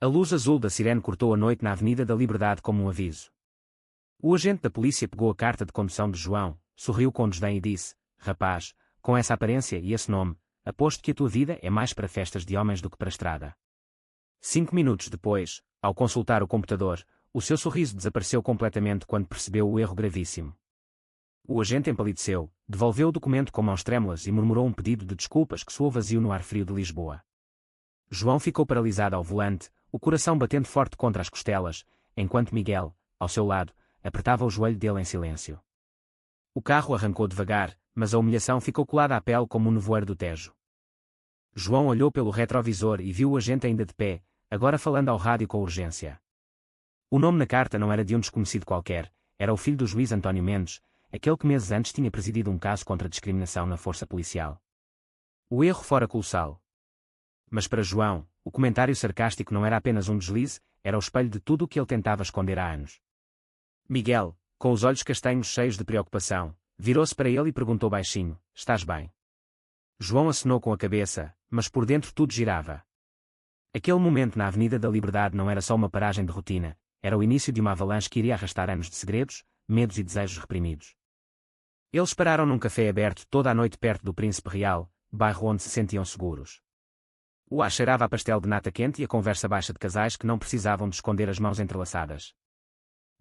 A luz azul da sirene cortou a noite na Avenida da Liberdade como um aviso. O agente da polícia pegou a carta de condução de João, sorriu com desdém e disse: Rapaz, com essa aparência e esse nome, aposto que a tua vida é mais para festas de homens do que para a estrada. 5 minutos depois, ao consultar o computador, o seu sorriso desapareceu completamente quando percebeu o erro gravíssimo. O agente empalideceu, devolveu o documento com mãos trêmulas e murmurou um pedido de desculpas que soou vazio no ar frio de Lisboa. João ficou paralisado ao volante, o coração batendo forte contra as costelas, enquanto Miguel, ao seu lado, apertava o joelho dele em silêncio. O carro arrancou devagar, mas a humilhação ficou colada à pele como o nevoeiro do Tejo. João olhou pelo retrovisor e viu o agente ainda de pé, agora falando ao rádio com urgência. O nome na carta não era de um desconhecido qualquer, era o filho do juiz António Mendes, aquele que meses antes tinha presidido um caso contra discriminação na força policial. O erro fora colossal. Mas para João, o comentário sarcástico não era apenas um deslize, era o espelho de tudo o que ele tentava esconder há anos. Miguel, com os olhos castanhos cheios de preocupação, virou-se para ele e perguntou baixinho: Estás bem? João acenou com a cabeça, mas por dentro tudo girava. Aquele momento na Avenida da Liberdade não era só uma paragem de rotina, era o início de uma avalanche que iria arrastar anos de segredos, medos e desejos reprimidos. Eles pararam num café aberto toda a noite perto do Príncipe Real, bairro onde se sentiam seguros. O ar cheirava a pastel de nata quente e a conversa baixa de casais que não precisavam de esconder as mãos entrelaçadas.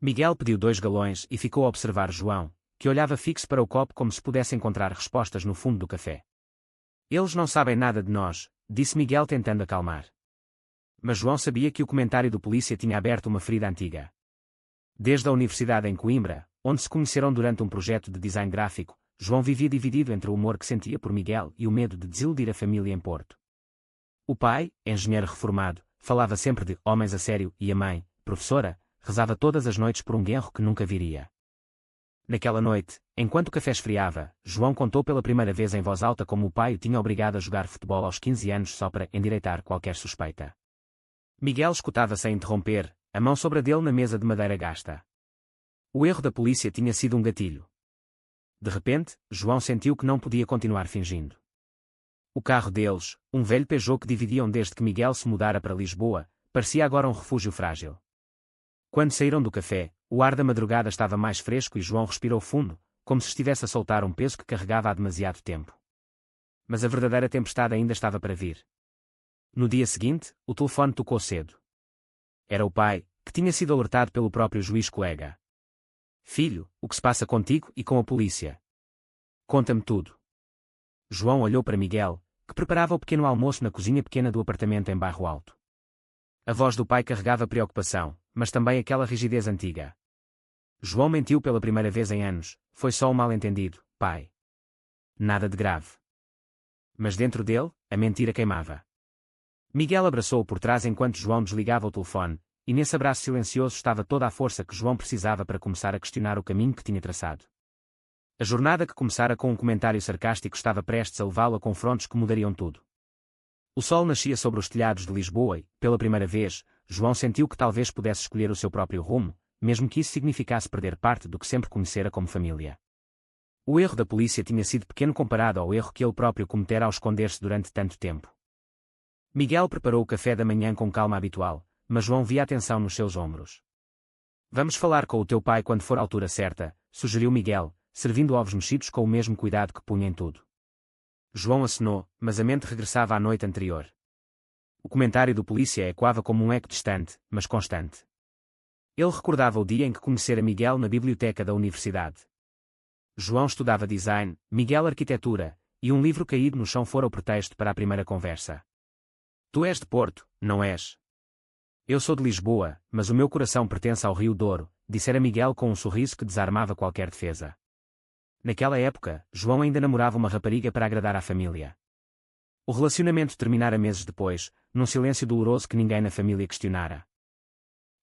Miguel pediu 2 galões e ficou a observar João, que olhava fixo para o copo como se pudesse encontrar respostas no fundo do café. Eles não sabem nada de nós, disse Miguel tentando acalmar. Mas João sabia que o comentário do polícia tinha aberto uma ferida antiga. Desde a universidade em Coimbra, onde se conheceram durante um projeto de design gráfico, João vivia dividido entre o humor que sentia por Miguel e o medo de desiludir a família em Porto. O pai, engenheiro reformado, falava sempre de homens a sério e a mãe, professora, rezava todas as noites por um genro que nunca viria. Naquela noite, enquanto o café esfriava, João contou pela primeira vez em voz alta como o pai o tinha obrigado a jogar futebol aos 15 anos só para endireitar qualquer suspeita. Miguel escutava sem interromper, a mão sobre a dele na mesa de madeira gasta. O erro da polícia tinha sido um gatilho. De repente, João sentiu que não podia continuar fingindo. O carro deles, um velho Peugeot que dividiam desde que Miguel se mudara para Lisboa, parecia agora um refúgio frágil. Quando saíram do café, o ar da madrugada estava mais fresco e João respirou fundo, como se estivesse a soltar um peso que carregava há demasiado tempo. Mas a verdadeira tempestade ainda estava para vir. No dia seguinte, o telefone tocou cedo. Era o pai, que tinha sido alertado pelo próprio juiz colega. Filho, o que se passa contigo e com a polícia? Conta-me tudo. João olhou para Miguel, que preparava o pequeno almoço na cozinha pequena do apartamento em Bairro Alto. A voz do pai carregava preocupação, mas também aquela rigidez antiga. João mentiu pela primeira vez em anos, foi só um mal-entendido, pai. Nada de grave. Mas dentro dele, a mentira queimava. Miguel abraçou-o por trás enquanto João desligava o telefone, e nesse abraço silencioso estava toda a força que João precisava para começar a questionar o caminho que tinha traçado. A jornada que começara com um comentário sarcástico estava prestes a levá-lo a confrontos que mudariam tudo. O sol nascia sobre os telhados de Lisboa e, pela primeira vez, João sentiu que talvez pudesse escolher o seu próprio rumo, mesmo que isso significasse perder parte do que sempre conhecera como família. O erro da polícia tinha sido pequeno comparado ao erro que ele próprio cometera ao esconder-se durante tanto tempo. Miguel preparou o café da manhã com calma habitual, mas João via a tensão nos seus ombros. Vamos falar com o teu pai quando for a altura certa, sugeriu Miguel, servindo ovos mexidos com o mesmo cuidado que punha em tudo. João acenou, mas a mente regressava à noite anterior. O comentário do polícia ecoava como um eco distante, mas constante. Ele recordava o dia em que conhecera Miguel na biblioteca da universidade. João estudava design, Miguel arquitetura, e um livro caído no chão fora o pretexto para a primeira conversa. Tu és de Porto, não és? Eu sou de Lisboa, mas o meu coração pertence ao Rio Douro, dissera Miguel com um sorriso que desarmava qualquer defesa. Naquela época, João ainda namorava uma rapariga para agradar à família. O relacionamento terminara meses depois, num silêncio doloroso que ninguém na família questionara.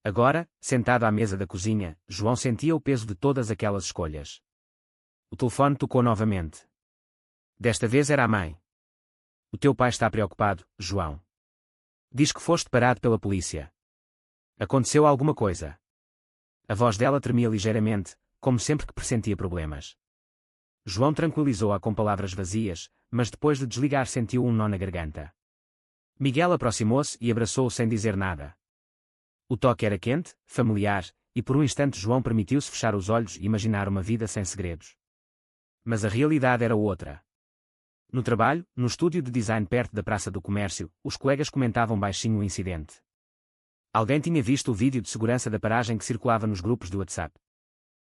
Agora, sentado à mesa da cozinha, João sentia o peso de todas aquelas escolhas. O telefone tocou novamente. Desta vez era a mãe. O teu pai está preocupado, João. Diz que foste parado pela polícia. Aconteceu alguma coisa? A voz dela tremia ligeiramente, como sempre que pressentia problemas. João tranquilizou-a com palavras vazias, mas depois de desligar sentiu um nó na garganta. Miguel aproximou-se e abraçou-o sem dizer nada. O toque era quente, familiar, e por um instante João permitiu-se fechar os olhos e imaginar uma vida sem segredos. Mas a realidade era outra. No trabalho, no estúdio de design perto da Praça do Comércio, os colegas comentavam baixinho o incidente. Alguém tinha visto o vídeo de segurança da paragem que circulava nos grupos do WhatsApp.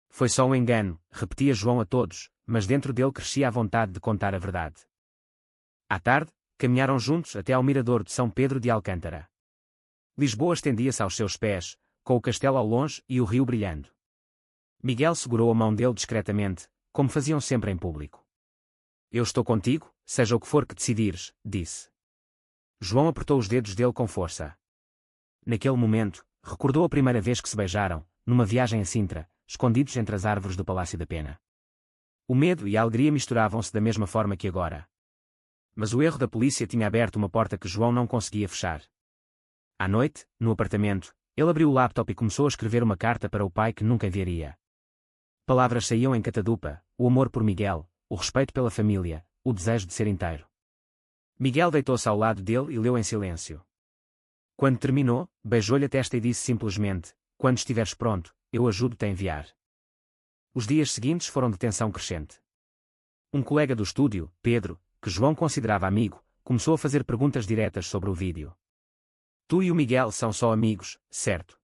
Foi só um engano, repetia João a todos, mas dentro dele crescia a vontade de contar a verdade. À tarde, caminharam juntos até ao mirador de São Pedro de Alcântara. Lisboa estendia-se aos seus pés, com o castelo ao longe e o rio brilhando. Miguel segurou a mão dele discretamente, como faziam sempre em público. Eu estou contigo, seja o que for que decidires, disse. João apertou os dedos dele com força. Naquele momento, recordou a primeira vez que se beijaram, numa viagem a Sintra, escondidos entre as árvores do Palácio da Pena. O medo e a alegria misturavam-se da mesma forma que agora. Mas o erro da polícia tinha aberto uma porta que João não conseguia fechar. À noite, no apartamento, ele abriu o laptop e começou a escrever uma carta para o pai que nunca enviaria. Palavras saíam em catadupa, o amor por Miguel, o respeito pela família, o desejo de ser inteiro. Miguel deitou-se ao lado dele e leu em silêncio. Quando terminou, beijou-lhe a testa e disse simplesmente: quando estiveres pronto, eu ajudo-te a enviar. Os dias seguintes foram de tensão crescente. Um colega do estúdio, Pedro, que João considerava amigo, começou a fazer perguntas diretas sobre o vídeo. Tu e o Miguel são só amigos, certo?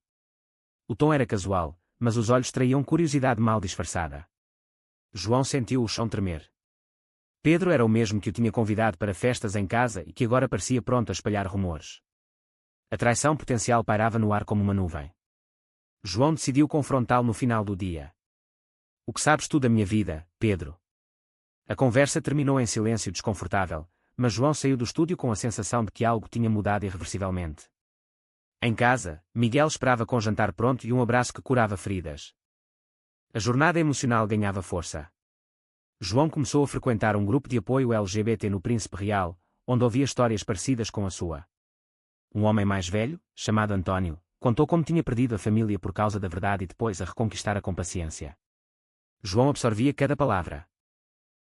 O tom era casual, mas os olhos traíam curiosidade mal disfarçada. João sentiu o chão tremer. Pedro era o mesmo que o tinha convidado para festas em casa e que agora parecia pronto a espalhar rumores. A traição potencial pairava no ar como uma nuvem. João decidiu confrontá-lo no final do dia. O que sabes tu da minha vida, Pedro? A conversa terminou em silêncio desconfortável, mas João saiu do estúdio com a sensação de que algo tinha mudado irreversivelmente. Em casa, Miguel esperava com o jantar pronto e um abraço que curava feridas. A jornada emocional ganhava força. João começou a frequentar um grupo de apoio LGBT no Príncipe Real, onde ouvia histórias parecidas com a sua. Um homem mais velho, chamado António, contou como tinha perdido a família por causa da verdade e depois a reconquistara com paciência. João absorvia cada palavra.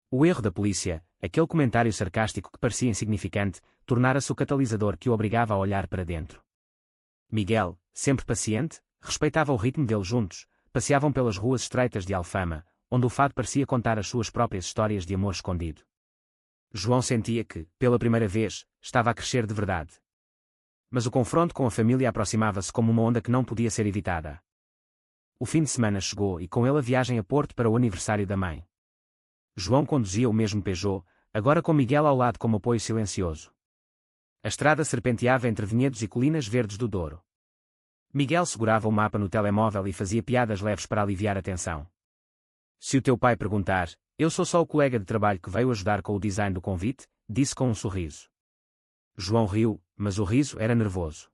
O erro da polícia, aquele comentário sarcástico que parecia insignificante, tornara-se o catalisador que o obrigava a olhar para dentro. Miguel, sempre paciente, respeitava o ritmo deles juntos, passeavam pelas ruas estreitas de Alfama, onde o fado parecia contar as suas próprias histórias de amor escondido. João sentia que, pela primeira vez, estava a crescer de verdade. Mas o confronto com a família aproximava-se como uma onda que não podia ser evitada. O fim de semana chegou e com ele a viagem a Porto para o aniversário da mãe. João conduzia o mesmo Peugeot, agora com Miguel ao lado como apoio silencioso. A estrada serpenteava entre vinhedos e colinas verdes do Douro. Miguel segurava o mapa no telemóvel e fazia piadas leves para aliviar a tensão. Se o teu pai perguntar, eu sou só o colega de trabalho que veio ajudar com o design do convite, disse com um sorriso. João riu, mas o riso era nervoso.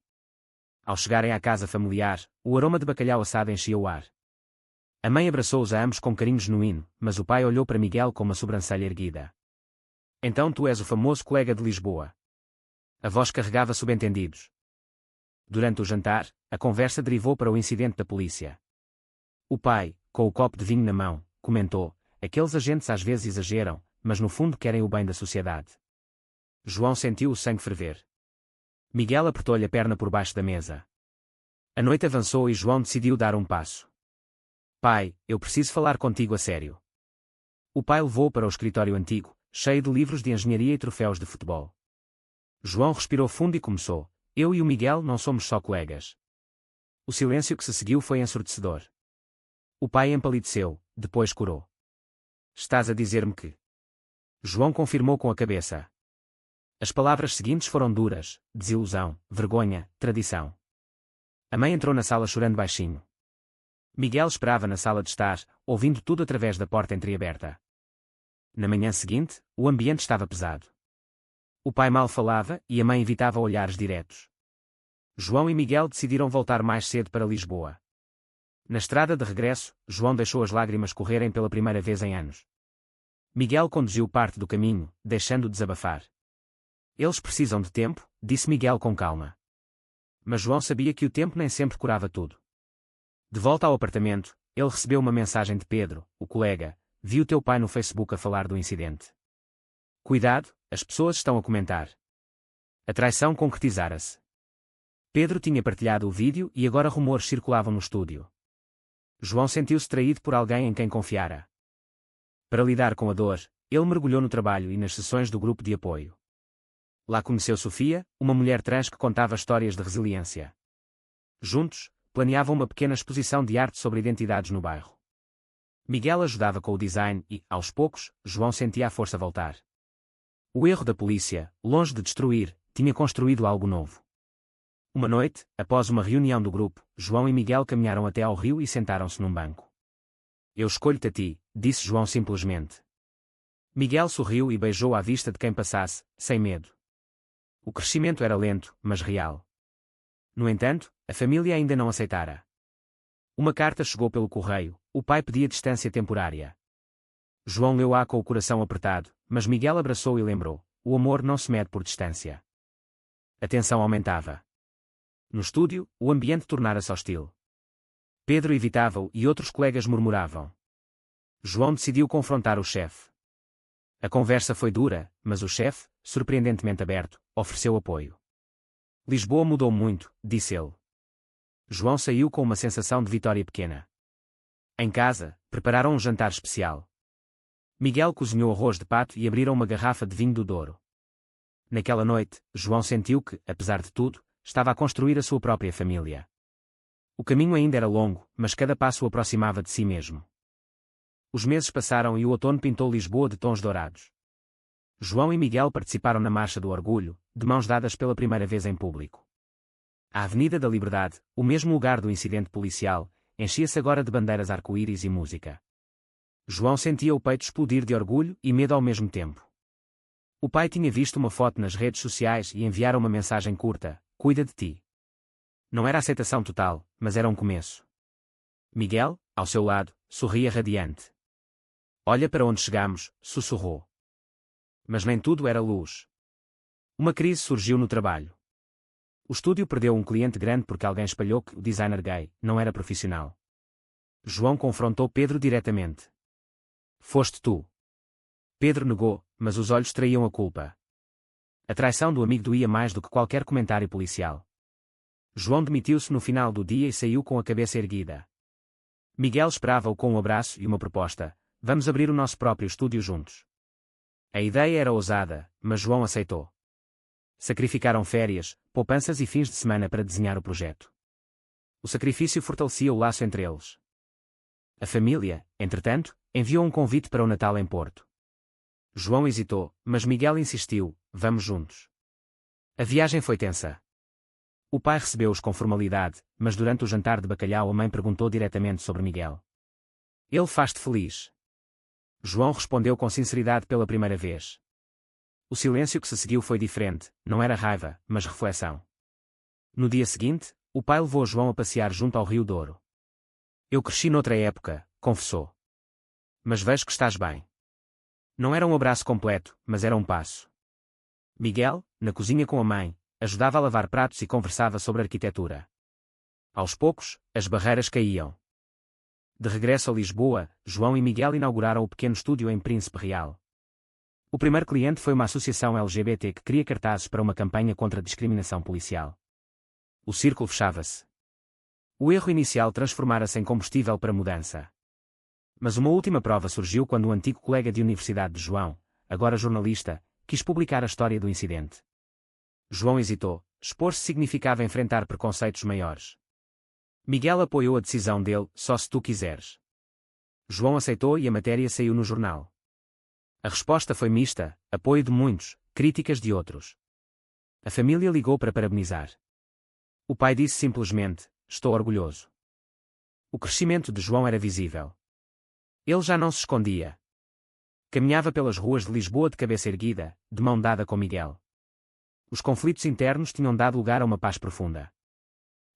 Ao chegarem à casa familiar, o aroma de bacalhau assado enchia o ar. A mãe abraçou-os a ambos com carinho genuíno, mas o pai olhou para Miguel com uma sobrancelha erguida. Então tu és o famoso colega de Lisboa. A voz carregava subentendidos. Durante o jantar, a conversa derivou para o incidente da polícia. O pai, com o copo de vinho na mão, comentou: aqueles agentes às vezes exageram, mas no fundo querem o bem da sociedade. João sentiu o sangue ferver. Miguel apertou-lhe a perna por baixo da mesa. A noite avançou e João decidiu dar um passo. Pai, eu preciso falar contigo a sério. O pai levou-o para o escritório antigo, cheio de livros de engenharia e troféus de futebol. João respirou fundo e começou: eu e o Miguel não somos só colegas. O silêncio que se seguiu foi ensurdecedor. O pai empalideceu, depois corou. Estás a dizer-me que... João confirmou com a cabeça. As palavras seguintes foram duras: desilusão, vergonha, tradição. A mãe entrou na sala chorando baixinho. Miguel esperava na sala de estar, ouvindo tudo através da porta entreaberta. Na manhã seguinte, o ambiente estava pesado. O pai mal falava e a mãe evitava olhares diretos. João e Miguel decidiram voltar mais cedo para Lisboa. Na estrada de regresso, João deixou as lágrimas correrem pela primeira vez em anos. Miguel conduziu parte do caminho, deixando-o desabafar. Eles precisam de tempo, disse Miguel com calma. Mas João sabia que o tempo nem sempre curava tudo. De volta ao apartamento, ele recebeu uma mensagem de Pedro, o colega: vi o teu pai no Facebook a falar do incidente. Cuidado, as pessoas estão a comentar. A traição concretizara-se. Pedro tinha partilhado o vídeo e agora rumores circulavam no estúdio. João sentiu-se traído por alguém em quem confiara. Para lidar com a dor, ele mergulhou no trabalho e nas sessões do grupo de apoio. Lá conheceu Sofia, uma mulher trans que contava histórias de resiliência. Juntos, planeavam uma pequena exposição de arte sobre identidades no bairro. Miguel ajudava com o design e, aos poucos, João sentia a força voltar. O erro da polícia, longe de destruir, tinha construído algo novo. Uma noite, após uma reunião do grupo, João e Miguel caminharam até ao rio e sentaram-se num banco. Eu escolho-te a ti, disse João simplesmente. Miguel sorriu e beijou à vista de quem passasse, sem medo. O crescimento era lento, mas real. No entanto, a família ainda não aceitara. Uma carta chegou pelo correio, o pai pedia distância temporária. João leu-a com o coração apertado, mas Miguel abraçou e lembrou: o amor não se mede por distância. A tensão aumentava. No estúdio, o ambiente tornara-se hostil. Pedro evitava-o e outros colegas murmuravam. João decidiu confrontar o chefe. A conversa foi dura, mas o chefe, surpreendentemente aberto, ofereceu apoio. Lisboa mudou muito, disse ele. João saiu com uma sensação de vitória pequena. Em casa, prepararam um jantar especial. Miguel cozinhou arroz de pato e abriram uma garrafa de vinho do Douro. Naquela noite, João sentiu que, apesar de tudo, estava a construir a sua própria família. O caminho ainda era longo, mas cada passo o aproximava de si mesmo. Os meses passaram e o outono pintou Lisboa de tons dourados. João e Miguel participaram na Marcha do Orgulho, de mãos dadas pela primeira vez em público. A Avenida da Liberdade, o mesmo lugar do incidente policial, enchia-se agora de bandeiras arco-íris e música. João sentia o peito explodir de orgulho e medo ao mesmo tempo. O pai tinha visto uma foto nas redes sociais e enviara uma mensagem curta: cuida de ti. Não era aceitação total, mas era um começo. Miguel, ao seu lado, sorria radiante. Olha para onde chegamos, sussurrou. Mas nem tudo era luz. Uma crise surgiu no trabalho. O estúdio perdeu um cliente grande porque alguém espalhou que o designer gay não era profissional. João confrontou Pedro diretamente. Foste tu. Pedro negou, mas os olhos traíam a culpa. A traição do amigo doía mais do que qualquer comentário policial. João demitiu-se no final do dia e saiu com a cabeça erguida. Miguel esperava-o com um abraço e uma proposta: vamos abrir o nosso próprio estúdio juntos. A ideia era ousada, mas João aceitou. Sacrificaram férias, poupanças e fins de semana para desenhar o projeto. O sacrifício fortalecia o laço entre eles. A família, entretanto, enviou um convite para o Natal em Porto. João hesitou, mas Miguel insistiu: vamos juntos. A viagem foi tensa. O pai recebeu-os com formalidade, mas durante o jantar de bacalhau a mãe perguntou diretamente sobre Miguel. Ele faz-te feliz? João respondeu com sinceridade pela primeira vez. O silêncio que se seguiu foi diferente, não era raiva, mas reflexão. No dia seguinte, o pai levou João a passear junto ao Rio Douro. Eu cresci noutra época, confessou. Mas vejo que estás bem. Não era um abraço completo, mas era um passo. Miguel, na cozinha com a mãe, ajudava a lavar pratos e conversava sobre arquitetura. Aos poucos, as barreiras caíam. De regresso a Lisboa, João e Miguel inauguraram o pequeno estúdio em Príncipe Real. O primeiro cliente foi uma associação LGBT que cria cartazes para uma campanha contra a discriminação policial. O círculo fechava-se. O erro inicial transformara-se em combustível para mudança. Mas uma última prova surgiu quando um antigo colega de universidade de João, agora jornalista, quis publicar a história do incidente. João hesitou. Expor-se significava enfrentar preconceitos maiores. Miguel apoiou a decisão dele: só se tu quiseres. João aceitou e a matéria saiu no jornal. A resposta foi mista: apoio de muitos, críticas de outros. A família ligou para parabenizar. O pai disse simplesmente: estou orgulhoso. O crescimento de João era visível. Ele já não se escondia. Caminhava pelas ruas de Lisboa de cabeça erguida, de mão dada com Miguel. Os conflitos internos tinham dado lugar a uma paz profunda.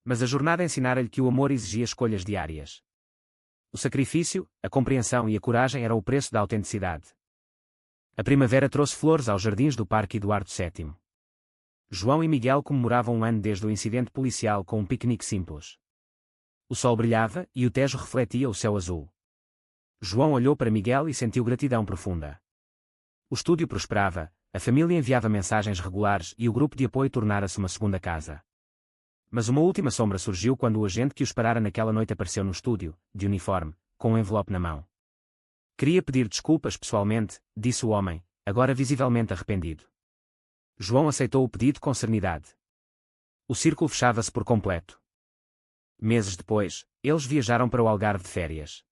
Mas a jornada ensinara-lhe que o amor exigia escolhas diárias. O sacrifício, a compreensão e a coragem eram o preço da autenticidade. A primavera trouxe flores aos jardins do Parque Eduardo VII. João e Miguel comemoravam um ano desde o incidente policial com um piquenique simples. O sol brilhava e o Tejo refletia o céu azul. João olhou para Miguel e sentiu gratidão profunda. O estúdio prosperava, a família enviava mensagens regulares e o grupo de apoio tornara-se uma segunda casa. Mas uma última sombra surgiu quando o agente que os parara naquela noite apareceu no estúdio, de uniforme, com um envelope na mão. Queria pedir desculpas pessoalmente, disse o homem, agora visivelmente arrependido. João aceitou o pedido com serenidade. O círculo fechava-se por completo. Meses depois, eles viajaram para o Algarve de férias.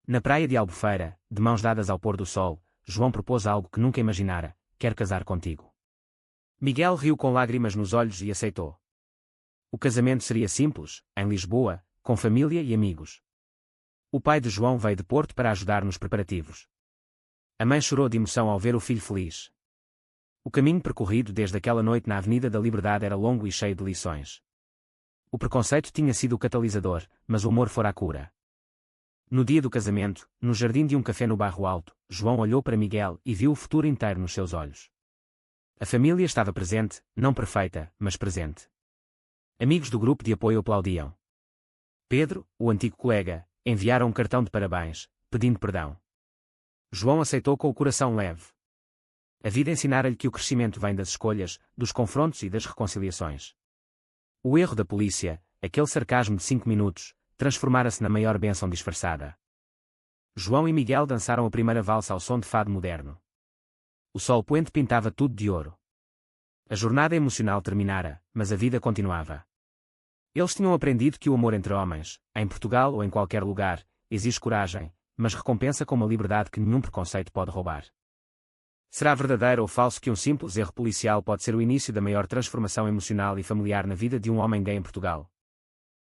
Na praia de Albufeira, de mãos dadas ao pôr do sol, João propôs algo que nunca imaginara: quero casar contigo. Miguel riu com lágrimas nos olhos e aceitou. O casamento seria simples, em Lisboa, com família e amigos. O pai de João veio de Porto para ajudar nos preparativos. A mãe chorou de emoção ao ver o filho feliz. O caminho percorrido desde aquela noite na Avenida da Liberdade era longo e cheio de lições. O preconceito tinha sido o catalisador, mas o amor fora a cura. No dia do casamento, no jardim de um café no Bairro Alto, João olhou para Miguel e viu o futuro inteiro nos seus olhos. A família estava presente, não perfeita, mas presente. Amigos do grupo de apoio aplaudiam. Pedro, o antigo colega, enviara um cartão de parabéns, pedindo perdão. João aceitou com o coração leve. A vida ensinara-lhe que o crescimento vem das escolhas, dos confrontos e das reconciliações. O erro da polícia, aquele sarcasmo de 5 minutos, transformara-se na maior bênção disfarçada. João e Miguel dançaram a primeira valsa ao som de fado moderno. O sol poente pintava tudo de ouro. A jornada emocional terminara, mas a vida continuava. Eles tinham aprendido que o amor entre homens, em Portugal ou em qualquer lugar, exige coragem, mas recompensa com uma liberdade que nenhum preconceito pode roubar. Será verdadeiro ou falso que um simples erro policial pode ser o início da maior transformação emocional e familiar na vida de um homem gay em Portugal?